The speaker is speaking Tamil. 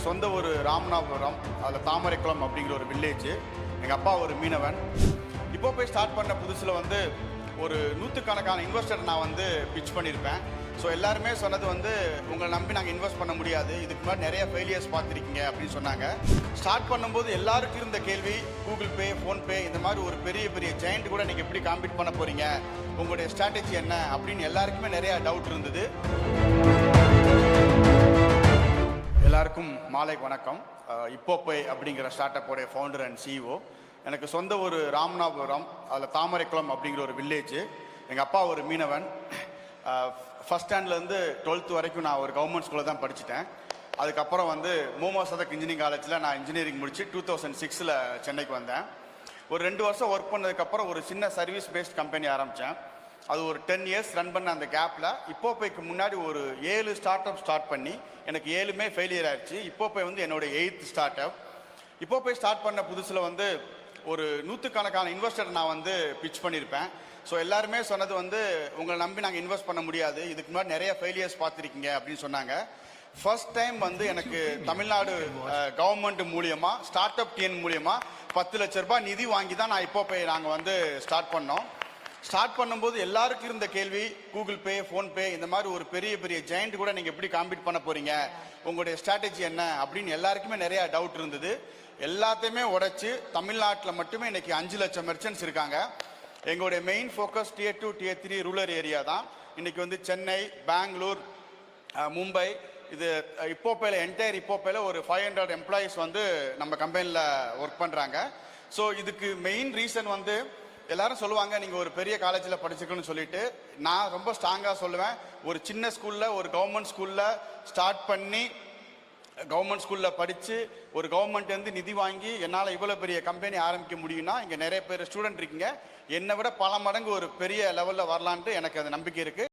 எனக்கு சொந்த ஒரு ராமநாதபுரம், அதில் தாமரைக்குளம் அப்படிங்கிற ஒரு வில்லேஜ். எங்கள் அப்பா ஒரு மீனவன். இப்போ போய் ஸ்டார்ட் பண்ண புதுசில் ஒரு 100கணக்கான இன்வெஸ்டர் நான் பிச் பண்ணியிருப்பேன். ஸோ எல்லாருமே சொன்னது உங்களை நம்பி நாங்கள் இன்வெஸ்ட் பண்ண முடியாது, இதுக்கு முன்னாடி நிறைய ஃபெயிலியர்ஸ் பார்த்துருக்கீங்க அப்படின்னு சொன்னாங்க. ஸ்டார்ட் பண்ணும்போது எல்லாருக்கும் இருந்த கேள்வி, கூகுள் பே, ஃபோன்பே இந்த மாதிரி ஒரு பெரிய பெரிய ஜெயண்ட் கூட நீங்கள் எப்படி காம்பீட் பண்ண போகிறீங்க, உங்களுடைய ஸ்ட்ராட்டஜி என்ன அப்படின்னு எல்லாருக்குமே நிறையா டவுட் இருந்தது. எல்லாருக்கும் மாலை வணக்கம். இப்போபே அப்படிங்கிற ஸ்டார்ட் அப்போடைய ஃபவுண்டர் அண்ட் சிஇஓ. எனக்கு சொந்த ஒரு ராமநாதபுரம், அதில் தாமரைக்குளம் அப்படிங்கிற ஒரு வில்லேஜ். எங்கள் அப்பா ஒரு மீனவன். ஃபஸ்ட் ஸ்டாண்ட்லேருந்து 12th வரைக்கும் நான் ஒரு கவர்மெண்ட் ஸ்கூலில் தான் படிச்சுட்டேன். அதுக்கப்புறம் மோமோ சதக் இன்ஜினியரிங் காலேஜில் நான் இன்ஜினியரிங் முடித்து 2006 சென்னைக்கு வந்தேன். ஒரு 2 வருஷம் ஒர்க் பண்ணதுக்கப்புறம் ஒரு சின்ன சர்வீஸ் பேஸ்ட் கம்பெனி ஆரம்பித்தேன். அது ஒரு 10 இயர்ஸ் ரன் பண்ண அந்த கேப்பில் இப்போபேக்கு முன்னாடி ஒரு 7 ஸ்டார்ட் அப் ஸ்டார்ட் பண்ணி எனக்கு 7மே ஃபெயிலியர் ஆயிடுச்சு. இப்போபே என்னோட 8th ஸ்டார்ட் அப். இப்போபே ஸ்டார்ட் பண்ண புதுசில் ஒரு 100கணக்கான இன்வெஸ்டர் நான் பிச் பண்ணியிருப்பேன். ஸோ எல்லாருமே சொன்னது உங்களை நம்பி நாங்கள் இன்வெஸ்ட் பண்ண முடியாது, இதுக்கு முன்னாடி நிறைய ஃபெயிலியர்ஸ் பார்த்துருக்கீங்க அப்படின்னு சொன்னாங்க. ஃபர்ஸ்ட் டைம் எனக்கு தமிழ்நாடு கவர்மெண்ட் மூலியமாக ஸ்டார்ட் அப் டிஎன் மூலியமாக 10 லட்ச ரூபாய் நிதி வாங்கி தான் நான் இப்போபே நாங்கள் ஸ்டார்ட் பண்ணோம். ஸ்டார்ட் பண்ணும்போது எல்லாருக்கும் இருந்த கேள்வி, கூகுள் பே, ஃபோன்பே இந்த மாதிரி ஒரு பெரிய பெரிய ஜெயண்ட் கூட நீங்கள் எப்படி காம்பீட் பண்ண போகிறீங்க, உங்களுடைய ஸ்ட்ராட்டஜி என்ன அப்படின்னு எல்லாருக்குமே நிறையா டவுட் இருந்தது. எல்லாத்தையுமே உடைச்சு தமிழ்நாட்டில் மட்டுமே இன்னைக்கு 5 லட்சம் மெர்ச்சன்ட்ஸ் இருக்காங்க. எங்களுடைய main focus Tier 2, Tier 3 rural area தான். இன்னைக்கு சென்னை, பெங்களூர், மும்பை, இது இப்போபேல என்டையர் இப்போபேல ஒரு 500 எம்ப்ளாயீஸ் நம்ம கம்பெனியில் ஒர்க் பண்ணுறாங்க. ஸோ இதுக்கு மெயின் ரீசன் எல்லாரும் சொல்லுவாங்க நீங்கள் ஒரு பெரிய காலேஜில் படிச்சிருக்கணும்னு சொல்லிட்டு. நான் ரொம்ப ஸ்ட்ராங்காக சொல்லுவேன், ஒரு சின்ன ஸ்கூலில், ஒரு கவர்மெண்ட் ஸ்கூலில் ஸ்டார்ட் பண்ணி கவர்மெண்ட் ஸ்கூலில் படித்து ஒரு கவர்மெண்ட் நிதி வாங்கி என்னால் இவ்வளோ பெரிய கம்பெனி ஆரம்பிக்க முடியும்னா இங்கே நிறைய பேர் ஸ்டூடெண்ட் இருக்கீங்க, என்னை விட பல மடங்கு ஒரு பெரிய லெவலில் வரலான்ட்டு எனக்கு அது நம்பிக்கை இருக்குது.